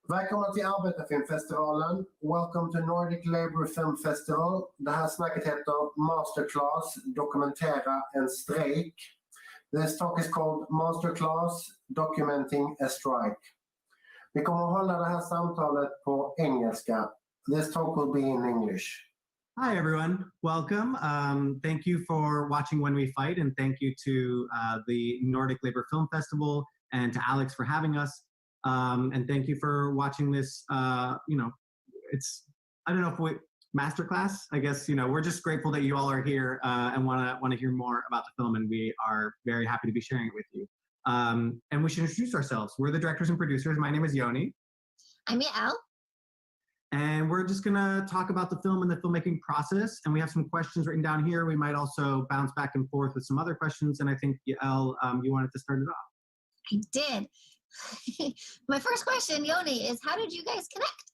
Välkomna till Arbetarfilmfestivalen. Welcome to Nordic Labour Film Festival. Det här snacket heter Masterclass, Dokumentera, and Strejk. This talk is called Masterclass, Documenting a Strike. Vi kommer att hålla det här samtalet på engelska. This talk will be in English. Hi, everyone. Welcome. Thank you for watching When We Fight, and thank you to the Nordic Labour Film Festival and to Alex for having us. And thank you for watching this. It's, I don't know if we, masterclass, I guess, we're just grateful that you all are here and want to hear more about the film, and we are very happy to be sharing it with you. And we should introduce ourselves. We're the directors and producers. My name is Yoni. I'm Yael. And we're just gonna talk about the film and the filmmaking process. And we have some questions written down here. We might also bounce back and forth with some other questions. And I think, Yael, you wanted to start it off. I did. My first question, Yoni, is how did you guys connect?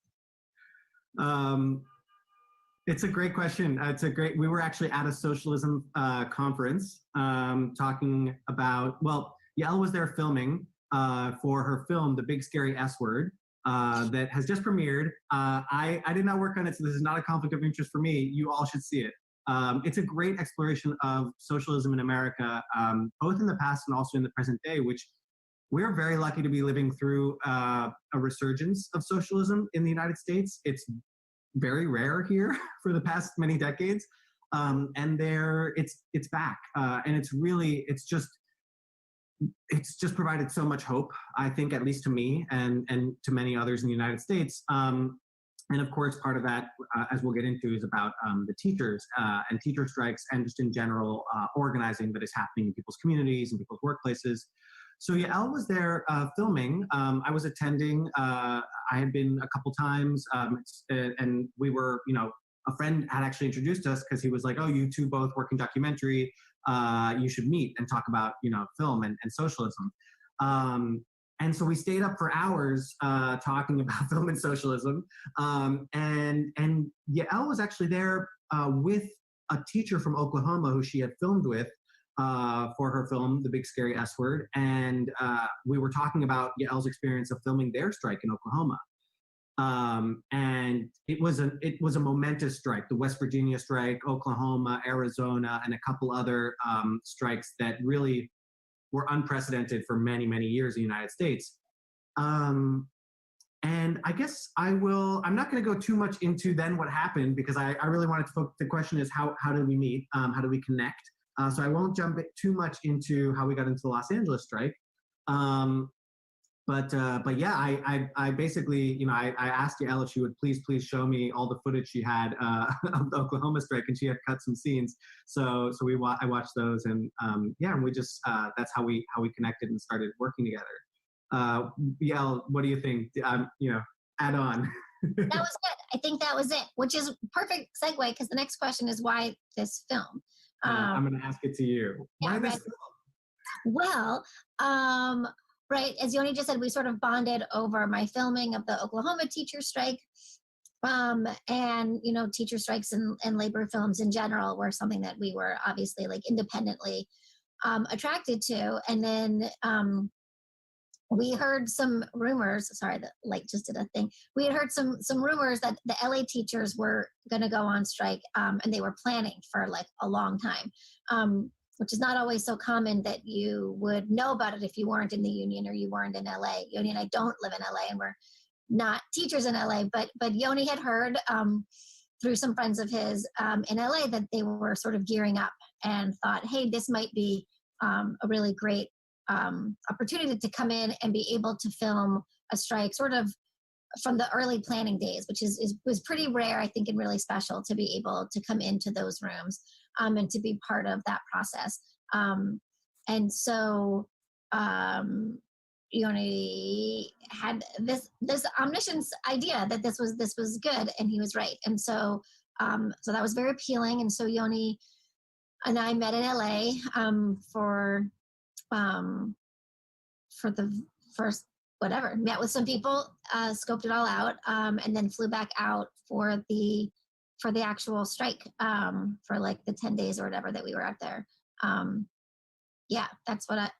It's a great question. We were actually at a socialism conference talking about, well, Yael was there filming for her film, The Big Scary S Word, that has just premiered. I did not work on it, so this is not a conflict of interest for me. You all should see it. It's a great exploration of socialism in America, both in the past and also in the present day, which we're very lucky to be living through a resurgence of socialism in the United States. It's very rare here for the past many decades, and it's back, and it's just provided so much hope, I think, at least to me and to many others in the United States. And of course, part of that, as we'll get into, is about the teachers and teacher strikes and just in general organizing that is happening in people's communities and people's workplaces. So Yael was there filming. I was attending. I had been a couple times, and we were, a friend had actually introduced us because he was like, "Oh, you two both work in documentary. You should meet and talk about, film and socialism." And so we stayed up for hours talking about film and socialism. And Yael was actually there with a teacher from Oklahoma who she had filmed with for her film, The Big Scary S Word. And we were talking about Yael's experience of filming their strike in Oklahoma. And it was a momentous strike, the West Virginia strike, Oklahoma, Arizona, and a couple other strikes that really were unprecedented for many, many years in the United States. And I guess I'm not going to go too much into then what happened, because I really wanted to focus, the question is how did we meet? How did we connect? So I won't jump too much into how we got into the Los Angeles strike. But yeah, I basically, I asked Yael if she would please show me all the footage she had of the Oklahoma strike, and she had cut some scenes. So I watched those, and yeah, and we just that's how we connected and started working together. Yael, what do you think? Add on. That was it. I think that was it, which is perfect segue, because the next question is why this film. I'm going to ask it to you. Why this film? Well, right, as Yoni just said, we sort of bonded over my filming of the Oklahoma teacher strike. And, teacher strikes and labor films in general were something that we were obviously independently attracted to. And then we heard some rumors, sorry, the light just did a thing. We had heard some rumors that the LA teachers were going to go on strike, and they were planning for a long time. Which is not always so common that you would know about it if you weren't in the union or you weren't in LA. Yoni and I don't live in LA, and we're not teachers in LA, but Yoni had heard through some friends of his in LA that they were sort of gearing up and thought, hey, this might be a really great opportunity to come in and be able to film a strike sort of from the early planning days, which was pretty rare, I think, and really special to be able to come into those rooms and to be part of that process. And so Yoni had this omniscience idea that this was good, and he was right. And so so that was very appealing. And so Yoni and I met in LA for the first whatever, met with some people, scoped it all out, and then flew back out for the actual strike, for like the 10 days or whatever that we were out there. Yeah, that's what I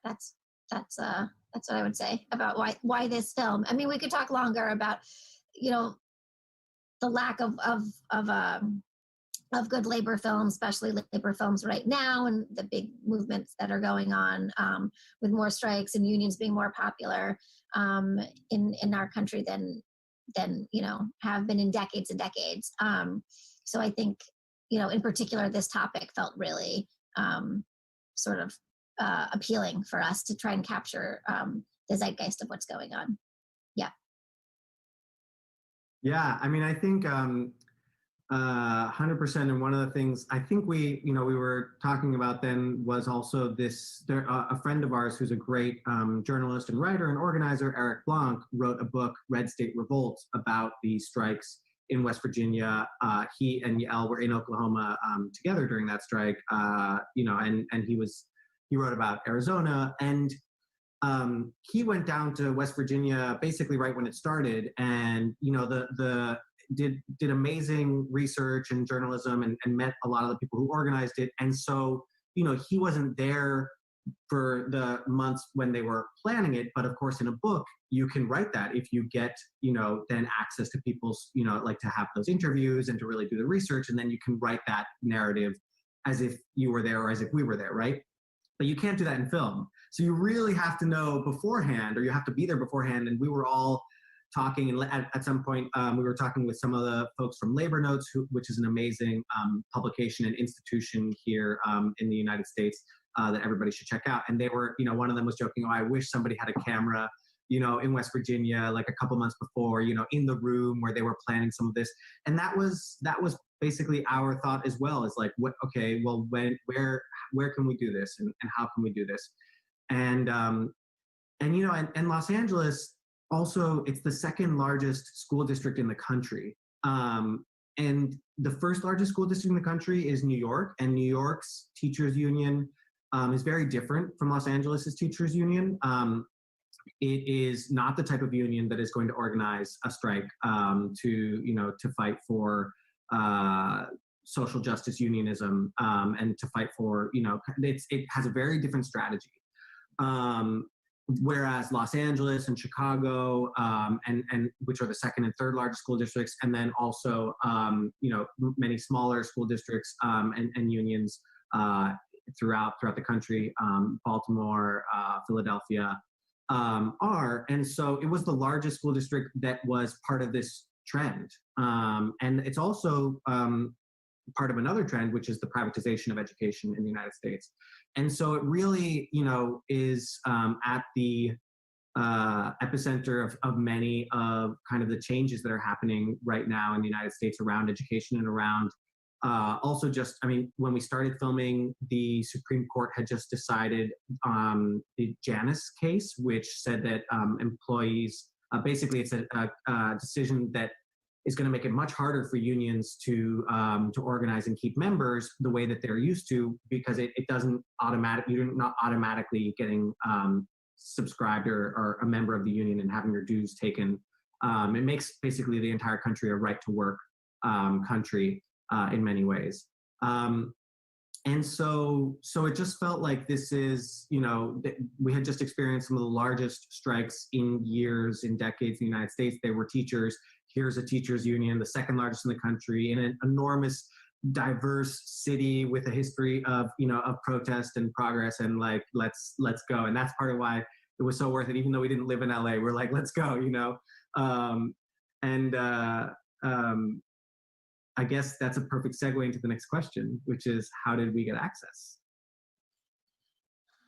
would say about why this film. I mean, we could talk longer about, the lack of good labor films, especially labor films right now, and the big movements that are going on, with more strikes and unions being more popular, in our country than have been in decades and decades. So I think, in particular, this topic felt really sort of appealing for us to try and capture the zeitgeist of what's going on. Yeah. Yeah, I mean, I think 100%. And one of the things I think we were talking about then was also this, a friend of ours who's a great journalist and writer and organizer, Eric Blanc, wrote a book, Red State Revolt, about the strikes in West Virginia. He and Yael were in Oklahoma together during that strike, and he wrote about Arizona, and he went down to West Virginia basically right when it started, and did amazing research and journalism, and met a lot of the people who organized it. And so, he wasn't there for the months when they were planning it, but of course in a book you can write that if you get then access to people's like to have those interviews and to really do the research, and then you can write that narrative as if you were there or as if we were there, right? But you can't do that in film. So you really have to know beforehand, or you have to be there beforehand. And we were all talking, and at some point we were talking with some of the folks from Labor Notes, which is an amazing publication and institution here in the United States that everybody should check out. And they were, one of them was joking, "Oh, I wish somebody had a camera, in West Virginia, like a couple months before, in the room where they were planning some of this." And that was basically our thought as well, is like, okay, well, where can we do this, and how can we do this? And Los Angeles, also, it's the second largest school district in the country. And the first largest school district in the country is New York, and New York's teachers union is very different from Los Angeles's teachers union. It is not the type of union that is going to organize a strike to fight for social justice unionism, and to fight for, it has a very different strategy. Whereas Los Angeles and Chicago, and which are the second and third largest school districts, and then also many smaller school districts and unions throughout the country, Baltimore, Philadelphia, are. And so it was the largest school district that was part of this trend, and it's also part of another trend, which is the privatization of education in the United States. And so it really, is at the epicenter of many of kind of the changes that are happening right now in the United States around education, and around also just, I mean, when we started filming, the Supreme Court had just decided the Janus case, which said that employees, basically it's a decision that is going to make it much harder for unions to organize and keep members the way that they're used to, because it doesn't you're not automatically getting subscribed or a member of the union and having your dues taken. It makes basically the entire country a right to work country in many ways. And so it just felt like this is, we had just experienced some of the largest strikes in years, in decades in the United States. They were teachers. Here's a teachers union, the second largest in the country, in an enormous, diverse city with a history of protest and progress, and like, let's go. And that's part of why it was so worth it. Even though we didn't live in LA, we're like, let's go, I guess that's a perfect segue into the next question, which is, how did we get access?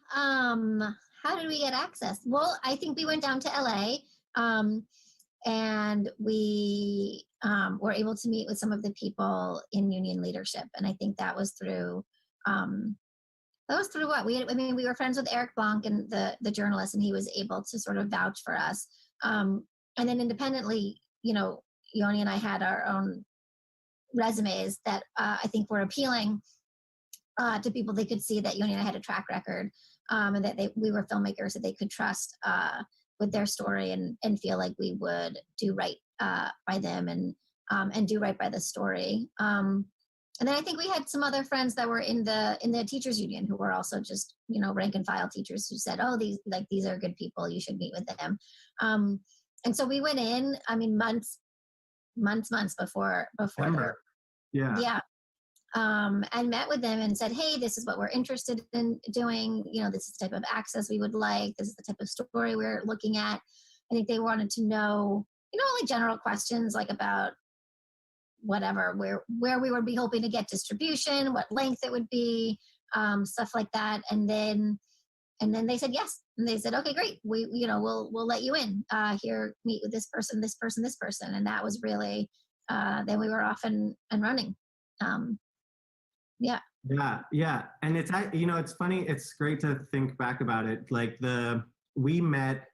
How did we get access? Well, I think we went down to LA, and we were able to meet with some of the people in union leadership. And I think that was through what we were friends with Eric Blanc, and the journalist, and he was able to sort of vouch for us. And then independently, Yoni and I had our own resumes that I think were appealing to people. They could see that Yoni and I had a track record, and that we were filmmakers that they could trust their story and feel like we would do right by them and do right by the story. And then I think we had some other friends that were in the teachers union who were also just, you know, rank and file teachers who said, oh, these are good people, you should meet with them. And so we went in, I mean, months before September. Yeah. yeah. And met with them and said, hey, this is what we're interested in doing. You know, this is the type of access we would like. This is the type of story we're looking at. I think they wanted to know, you know, like general questions like about whatever, where we would be hoping to get distribution, what length it would be, stuff like that. And then they said yes. And they said, okay, great. We'll let you in. Here, meet with this person, this person, this person. And that was really, then we were off and running. Yeah. And it's, you know, it's funny. It's great to think back about it. Like we met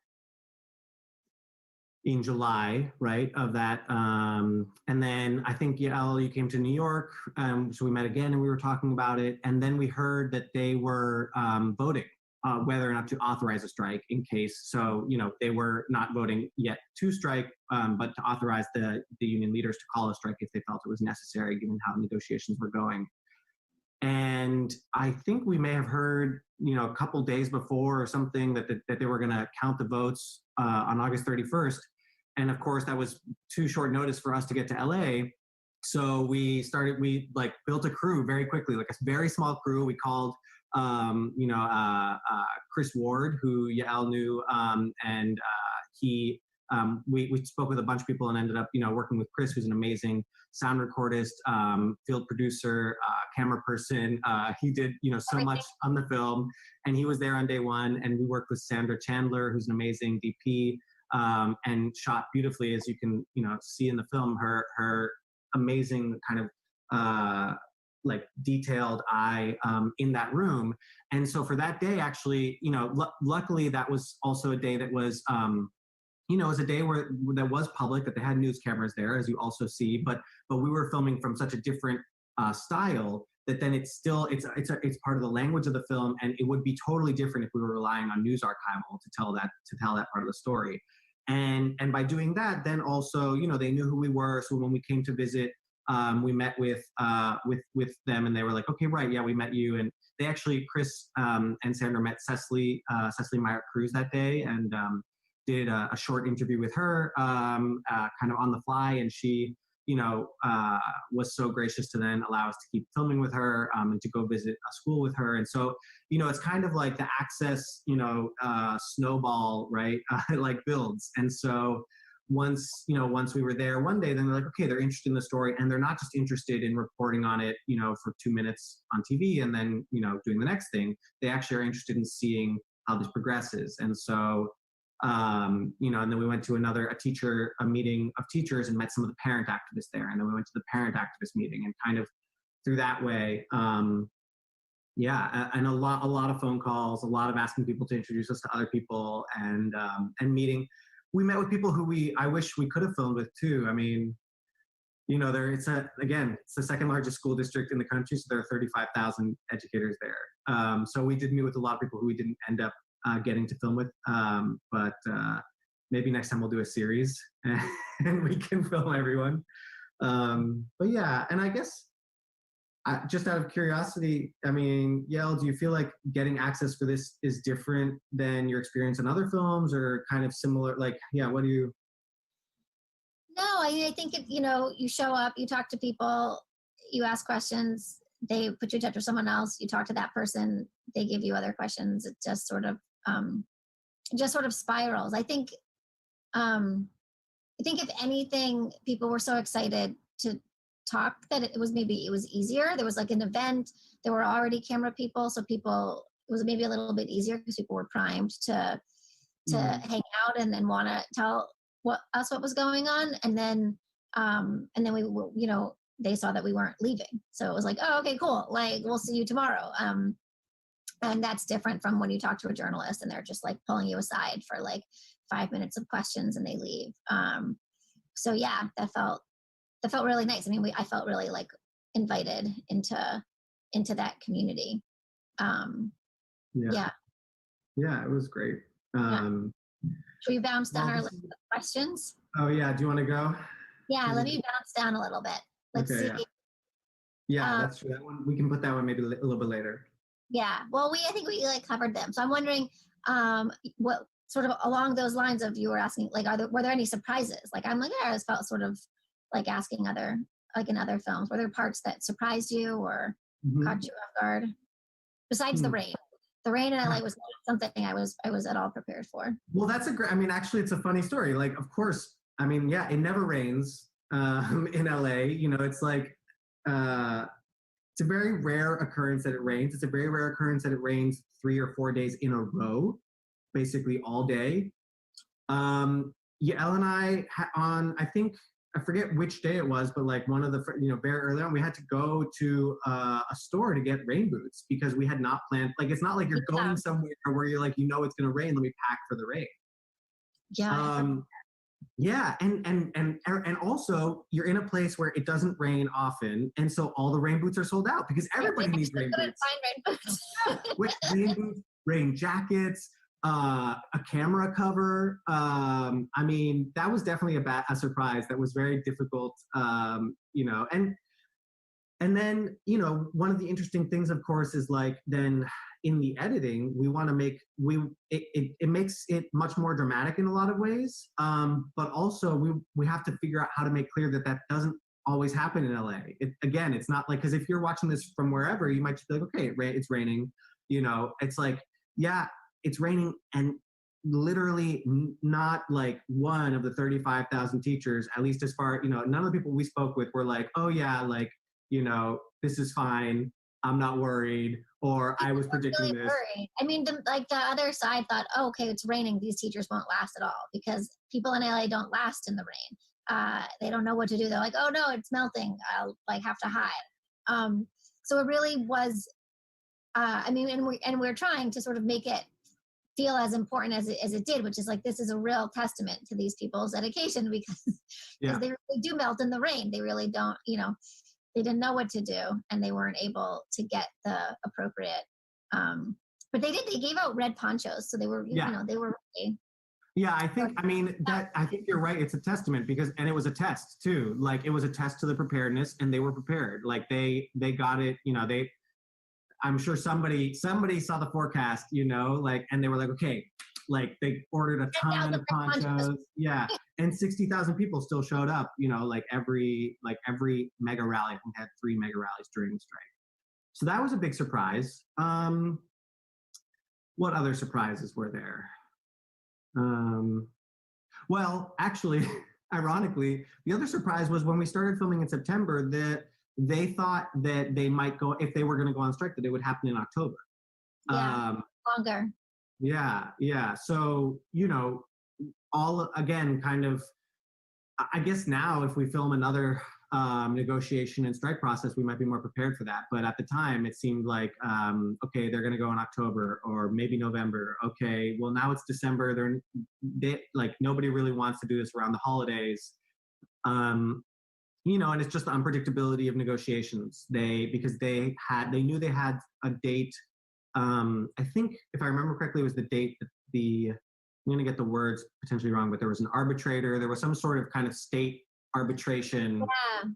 in July, right, of that. And then I think, Yael, you came to New York. So we met again and we were talking about it. And then we heard that they were voting whether or not to authorize a strike in case. So, you know, they were not voting yet to strike, but to authorize the union leaders to call a strike if they felt it was necessary, given how negotiations were going. And I think we may have heard, you know, a couple days before or something that they were going to count the votes on August 31st. And of course, that was too short notice for us to get to LA. So we like built a crew very quickly, like a very small crew. We called, Chris Ward, who Yael knew, and we spoke with a bunch of people and ended up, you know, working with Chris, who's an amazing sound recordist, field producer, camera person. He did, you know, so much on the film, and he was there on day one. And we worked with Sandra Chandler, who's an amazing DP, and shot beautifully, as you can, you know, see in the film. Her amazing kind of like detailed eye in that room. And so for that day, actually, you know, luckily that was also a day that was, you know, it was a day where that was public, that they had news cameras there, as you also see, but we were filming from such a different style that then it's part of the language of the film, and it would be totally different if we were relying on news archival to tell that part of the story. And by doing that, then also, you know, they knew who we were. So when we came to visit, we met with them, and they were like, okay, right, yeah, we met you. And they actually, Chris and Sandra met Cecily Meyer Cruz that day, and did a short interview with her, kind of on the fly. And she, you know, was so gracious to then allow us to keep filming with her, and to go visit a school with her. And so, you know, it's kind of like the access, you know, snowball, right? Like builds. And so once we were there one day, then they're like, okay, they're interested in the story, and they're not just interested in reporting on it, you know, for 2 minutes on TV and then, you know, doing the next thing. They actually are interested in seeing how this progresses. And so, you know, and then we went to a meeting of teachers and met some of the parent activists there. And then we went to the parent activist meeting, and kind of through that way, and a lot of phone calls, a lot of asking people to introduce us to other people, and meeting. We met with people who I wish we could have filmed with too. I mean, you know, it's the second largest school district in the country, so there are 35,000 educators there. So we did meet with a lot of people who we didn't end up getting to film with, but maybe next time we'll do a series and we can film everyone. But yeah, and I guess just out of curiosity, I mean, Yael, do you feel like getting access for this is different than your experience in other films, or kind of similar? Like, yeah, what do you? No, I think you know, you show up, you talk to people, you ask questions, they put you in touch with someone else, you talk to that person, they give you other questions. It just sort of spirals. I think if anything, people were so excited to talk that it was easier. There was like an event, there were already camera people, so it was maybe a little bit easier because people were primed to hang out and want to tell what was going on. And then we, you know, they saw that we weren't leaving, so it was like, oh, okay, cool, like we'll see you tomorrow. And that's different from when you talk to a journalist and they're just like pulling you aside for like 5 minutes of questions and they leave. So yeah, that felt really nice. I mean, I felt really like invited into that community. Yeah, it was great. Should we bounce down Well, our list of questions? Oh yeah, do you want to go? Yeah, let me bounce down a little bit. Let's Okay, see. Yeah, that's true. That one, we can put that one maybe a little bit later. Yeah, well, I think we like covered them. So I'm wondering, what sort of along those lines of you were asking, like, were there any surprises? Like, I'm like, I always felt sort of like asking in other films, were there parts that surprised you or caught you off guard? Besides the rain. The rain in LA was not something I was at all prepared for. Well, that's a great, I mean, actually, it's a funny story. Like, of course, I mean, yeah, it never rains in LA. You know, it's like, it's a very rare occurrence that it rains. It's a very rare occurrence that it rains 3 or 4 days in a row, basically all day. Yael and I I think, I forget which day it was, but like one of the, very early on, we had to go to a store to get rain boots because we had not planned, like, it's not like you're going somewhere where you're like, it's going to rain, let me pack for the rain. Yeah. Yeah, and also you're in a place where it doesn't rain often, and so all the rain boots are sold out because everybody needs rain boots. Find rain boots. Which rain boots, rain jackets, a camera cover. I mean, that was definitely a surprise. That was very difficult. And then, one of the interesting things, of course, is like then in the editing, we want to make it makes it much more dramatic in a lot of ways. But also we have to figure out how to make clear that doesn't always happen in LA. Again, it's not like, because if you're watching this from wherever, you might just be like, okay, it's raining. It's like, yeah, it's raining, and literally not like one of the 35,000 teachers, at least as far, none of the people we spoke with were like, oh yeah, like, this is fine, I'm not worried, or I was predicting really this. Worried. I mean, the other side thought, oh, okay, it's raining, these teachers won't last at all, because people in LA don't last in the rain. They don't know what to do. They're like, oh no, it's melting, I'll like have to hide. So it really was, and we're trying to sort of make it feel as important as it did, which is like, this is a real testament to these people's dedication, because they really do melt in the rain. They really don't, they didn't know what to do, and they weren't able to get the appropriate, but they gave out red ponchos, so they were, they were ready. Yeah, I think you're right. It's a testament and it was a test too. Like, it was a test to the preparedness, and they were prepared. Like they got it, I'm sure somebody saw the forecast, and they were like, okay, like they ordered a ton of ponchos. Yeah. And 60,000 people still showed up, like every mega rally. I think had 3 mega rallies during the strike. So that was a big surprise. What other surprises were there? Well, actually, ironically, the other surprise was when we started filming in September, that they thought that they might go, if they were going to go on strike, that it would happen in October. Yeah, longer. Yeah. So, all again, kind of, I guess now if we film another negotiation and strike process, we might be more prepared for that. But at the time, it seemed like, okay, they're going to go in October or maybe November. Okay, well, now it's December. They like, nobody really wants to do this around the holidays. And it's just the unpredictability of negotiations. Because they knew they had a date. I think, if I remember correctly, it was the date that I'm going to get the words potentially wrong, but there was an arbitrator. There was some sort of kind of state arbitration. Yeah.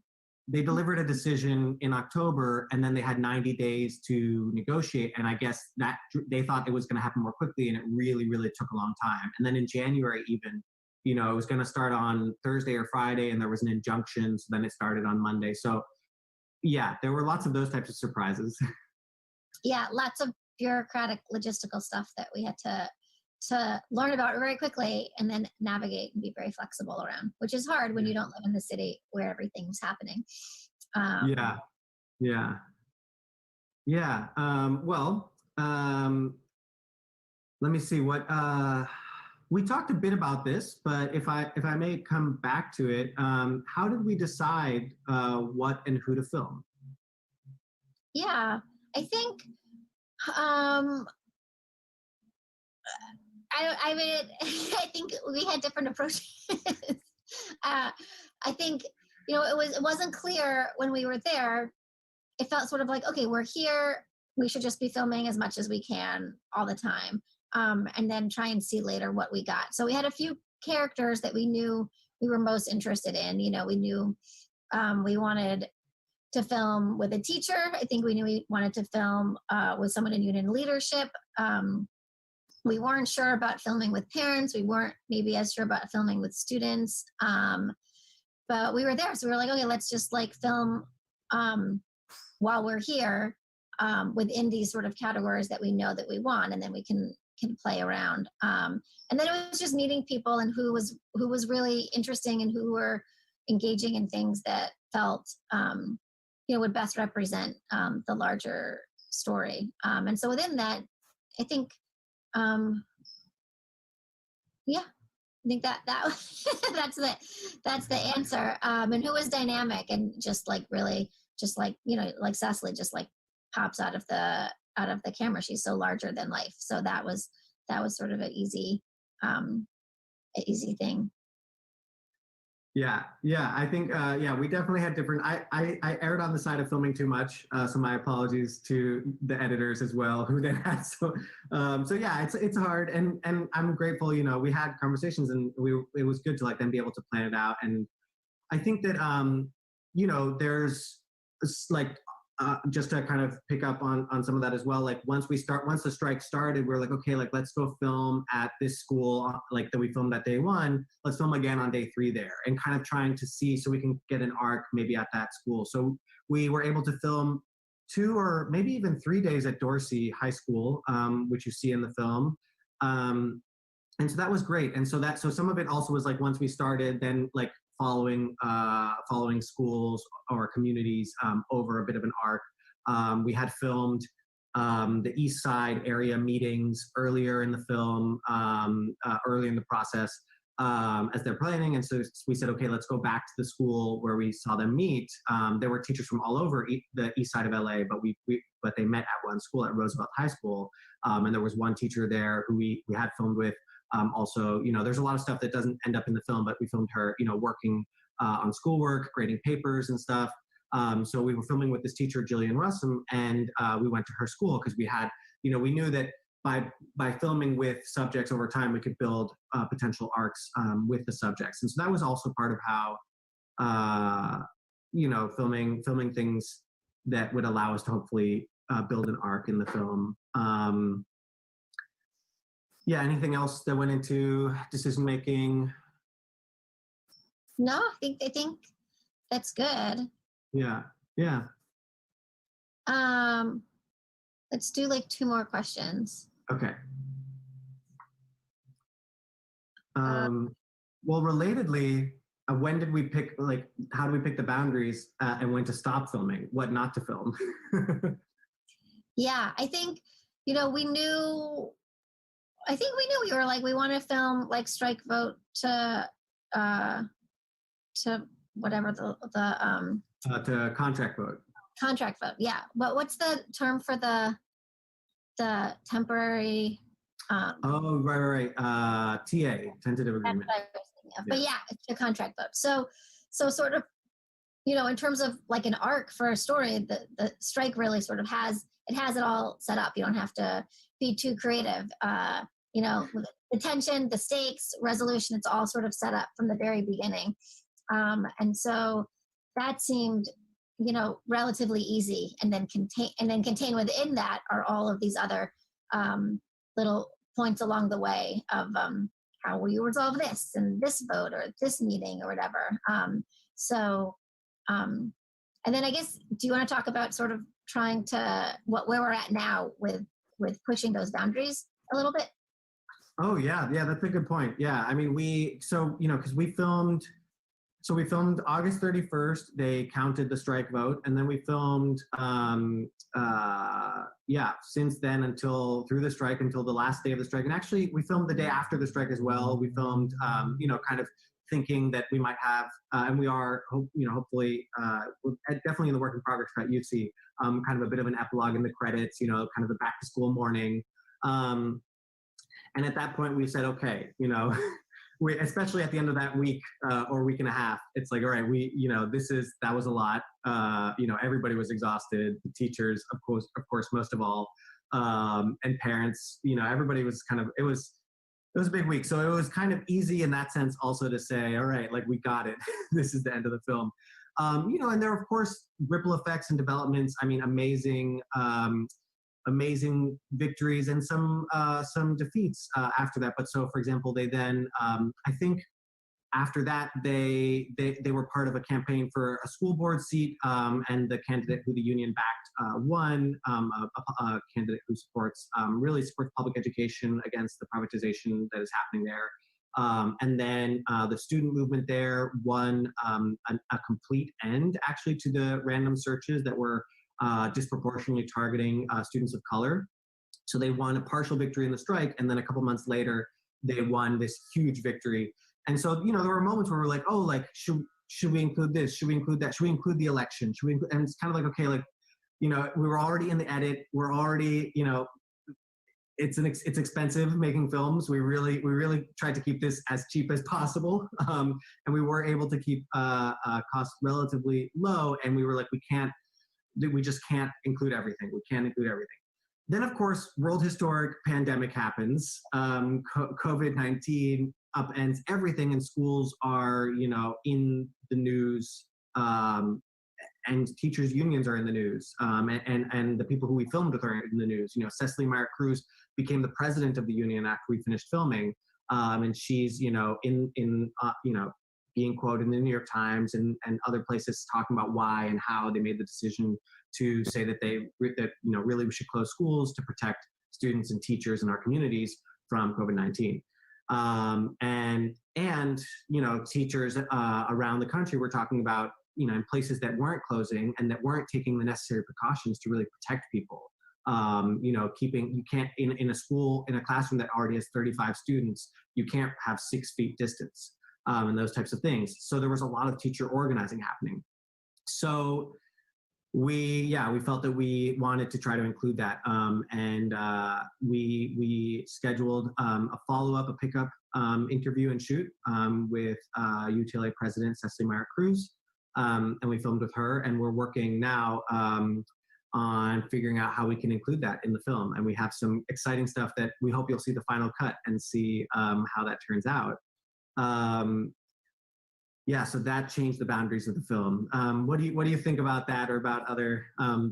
They delivered a decision in October, and then they had 90 days to negotiate. And I guess that they thought it was going to happen more quickly, and it really, really took a long time. And then in January, even, it was going to start on Thursday or Friday, and there was an injunction. So then it started on Monday. So yeah, there were lots of those types of surprises. Yeah, lots of bureaucratic logistical stuff that we had to learn about very quickly and then navigate and be very flexible around, which is hard when you don't live in the city where everything's happening. Yeah. Let me see what, we talked a bit about this, but if I may come back to it, how did we decide what and who to film? Yeah, I think, I think we had different approaches. I think, it wasn't clear when we were there. It felt sort of like, okay, we're here. We should just be filming as much as we can all the time. and then try and see later what we got. So we had a few characters that we knew we were most interested in. You know, we knew we wanted to film with a teacher. I think we knew we wanted to film with someone in union leadership. We weren't sure about filming with parents. We weren't maybe as sure about filming with students. But we were there. So we were like, okay, let's just like film while we're here within these sort of categories that we know that we want, and then we can play around. And then it was just meeting people and who was really interesting and who were engaging in things that felt would best represent the larger story. And so within that, I think I think that that's the answer. And who was dynamic and just like really just like, you know, like Cecily just like pops out of the camera. She's so larger than life. So that was sort of an easy thing. Yeah. I think we definitely had different. I erred on the side of filming too much, so my apologies to the editors as well, who then had so yeah, it's hard, and I'm grateful. You know, we had conversations, and it was good to like then be able to plan it out. And I think that you know, there's like just to kind of pick up on some of that as well. Like once the strike started, we were like, okay, like let's go film at this school, like that we filmed at day one. Let's film again on day 3 there, and kind of trying to see so we can get an arc maybe at that school. So we were able to film 2 or maybe even 3 days at Dorsey High School, which you see in the film. And so that was great. And so some of it also was like once we started, then like following schools or communities over a bit of an arc. We had filmed the East Side area meetings earlier in the film, early in the process as they're planning. And so we said, okay, let's go back to the school where we saw them meet. There were teachers from all over the East Side of LA, but they met at one school at Roosevelt High School. And there was one teacher there who we had filmed with. Also, you know, there's a lot of stuff that doesn't end up in the film, but we filmed her, you know, working on schoolwork, grading papers and stuff. So we were filming with this teacher, Jillian Russum, and we went to her school because we had, you know, we knew that by filming with subjects over time, we could build potential arcs with the subjects. And so that was also part of how, you know, filming things that would allow us to hopefully build an arc in the film. Yeah, anything else that went into decision making? No, I think that's good. Yeah. Let's do like 2 more questions. Okay. Well, relatedly, when did we pick, like, how do we pick the boundaries and when to stop filming, what not to film? Yeah, I think, you know, we knew we were like, we want to film like strike vote to whatever to contract vote. Contract vote, yeah. But what's the term for the temporary? Oh, right. TA, tentative agreement. But yeah, it's a contract vote. So sort of, you know, in terms of like an arc for a story, the strike really sort of has it all set up. You don't have to be too creative. You know, the tension, the stakes, resolution, it's all sort of set up from the very beginning. And so that seemed, you know, relatively easy, and then contain within that are all of these other little points along the way of how will you resolve this and this vote or this meeting or whatever. And then I guess, do you want to talk about sort of trying to where we're at now with pushing those boundaries a little bit? Oh yeah, that's a good point. Yeah, I mean, because we filmed August 31st, they counted the strike vote, and then we filmed, since then through the strike until the last day of the strike. And actually, we filmed the day after the strike as well. We filmed, kind of thinking that we might have, and we are, hopefully, definitely in the work in progress at UC, kind of a bit of an epilogue in the credits, you know, kind of the back to school morning. And at that point, we said, okay, you know, especially at the end of that week or week and a half, it's like, all right, that was a lot. You know, everybody was exhausted. The teachers, of course, most of all. and parents, everybody was it was a big week. So it was kind of easy in that sense also to say, all right, like we got it. This is the end of the film. And there are, of course, ripple effects and developments. I mean, amazing victories and some defeats after that. But so, for example, they then, I think after that, they were part of a campaign for a school board seat, and the candidate who the union backed won, a candidate who really supports public education against the privatization that is happening there. And then the student movement there won a complete end, actually, to the random searches that were disproportionately targeting students of color. So they won a partial victory in the strike, and then a couple months later, they won this huge victory. And so, there were moments where we're like, oh, like, should we include this? Should we include that? Should we include the election? Should we include, and it's kind of like, okay, like, we were already in the edit. We're already, it's expensive making films. We really tried to keep this as cheap as possible. And we were able to keep costs relatively low. And we were like, we just can't include everything. We can't include everything. Then, of course, world historic pandemic happens. COVID-19 upends everything, and schools are, in the news, and teachers' unions are in the news, and the people who we filmed with are in the news. Cecily Meyer Cruz became the president of the union after we finished filming, and she's, being quoted in the New York Times and other places talking about why and how they made the decision to say that really we should close schools to protect students and teachers in our communities from COVID-19. And teachers around the country were talking about, in places that weren't closing and that weren't taking the necessary precautions to really protect people. You can't, in a school, in a classroom that already has 35 students, you can't have 6 feet distance, and those types of things. So there was a lot of teacher organizing happening. So we felt that we wanted to try to include that. And we scheduled a follow-up, a pickup interview and shoot with UTLA president Cecily Meyer Cruz. And we filmed with her, and we're working now on figuring out how we can include that in the film. And we have some exciting stuff that we hope you'll see the final cut and see how that turns out. So that changed the boundaries of the film. What do you think about that, or about other how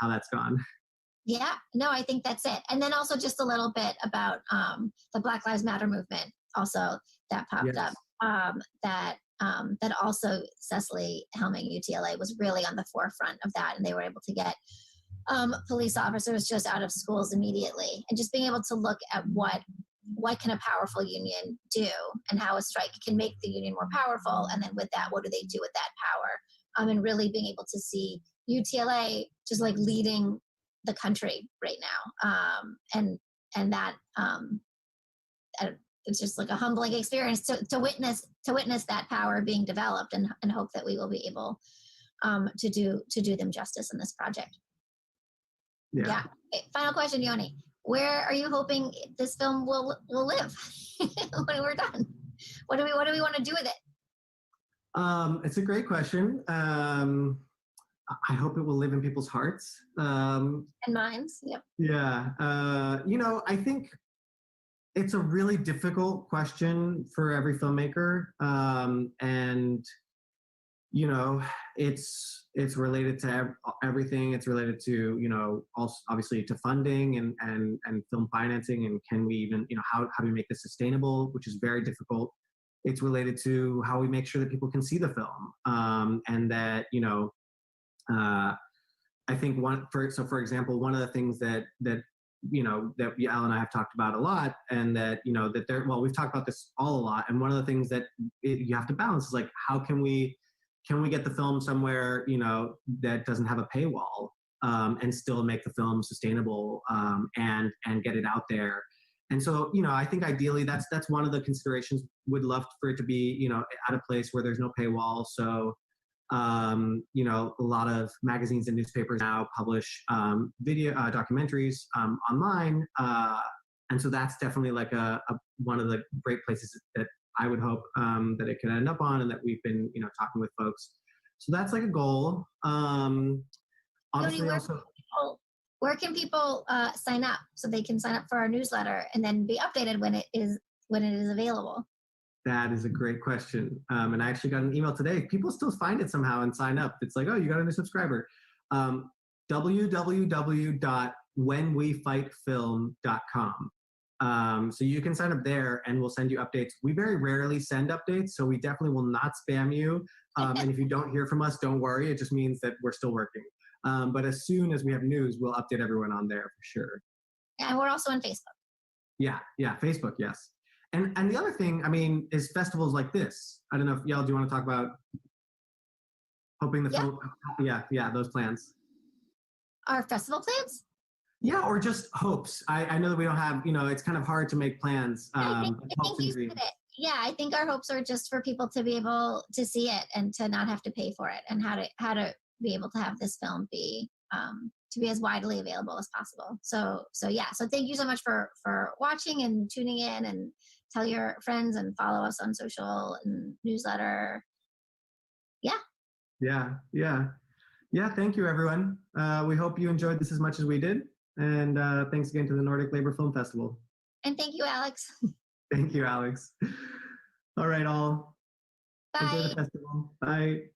that's gone? Yeah, no, I think that's it. And then also just a little bit about the Black Lives Matter movement also that popped up. That also Cecily helming UTLA was really on the forefront of that, and they were able to get police officers just out of schools immediately, and just being able to look at what can a powerful union do, and how a strike can make the union more powerful, and then with that, what do they do with that power? And really being able to see UTLA just like leading the country right now, and that it's just like a humbling experience to witness that power being developed, and hope that we will be able to do them justice in this project. Yeah. Okay, final question, Yoni. Where are you hoping this film will live when we're done? What do we want to do with it? It's a great question. I hope it will live in people's hearts. And minds. Yep. Yeah. I think it's a really difficult question for every filmmaker. And it's related to everything. It's related to, also obviously to funding and film financing, and can we even, how do we make this sustainable, which is very difficult. It's related to how we make sure that people can see the film, and that, I think for example, one of the things that Yael and I have talked about a lot, and that, we've talked about this all a lot. And one of the things that you have to balance is like, how can we get the film somewhere, that doesn't have a paywall, and still make the film sustainable, and get it out there. And so, I think ideally that's one of the considerations. Would love for it to be, at a place where there's no paywall. So, a lot of magazines and newspapers now publish video documentaries online. And so that's definitely like one of the great places that I would hope that it could end up on, and that we've been, talking with folks. So that's like a goal. Obviously, Where can people sign up so they can sign up for our newsletter and then be updated when it is available? That is a great question. And I actually got an email today. People still find it somehow and sign up. It's like, oh, you got a new subscriber. www.whenwefightfilm.com. So you can sign up there and we'll send you updates. We very rarely send updates, so we definitely will not spam you. And if you don't hear from us, don't worry. It just means that we're still working. But as soon as we have news, we'll update everyone on there for sure. And we're also on Facebook. Yeah, Facebook, yes. And the other thing, I mean, is festivals like this. I don't know if, Yael, do you want to talk about hoping the film, those plans? Our festival plans? Yeah, or just hopes. I know that we don't have, it's kind of hard to make plans. I think you said it. Yeah, I think our hopes are just for people to be able to see it and to not have to pay for it, and how to be able to have this film be to be as widely available as possible. So thank you so much for watching and tuning in, and tell your friends and follow us on social and newsletter. Yeah. Thank you, everyone. We hope you enjoyed this as much as we did. And thanks again to the Nordic Labor Film Festival. And thank you, Alex. Thank you, Alex. All right, all. Bye. Enjoy the festival. Bye.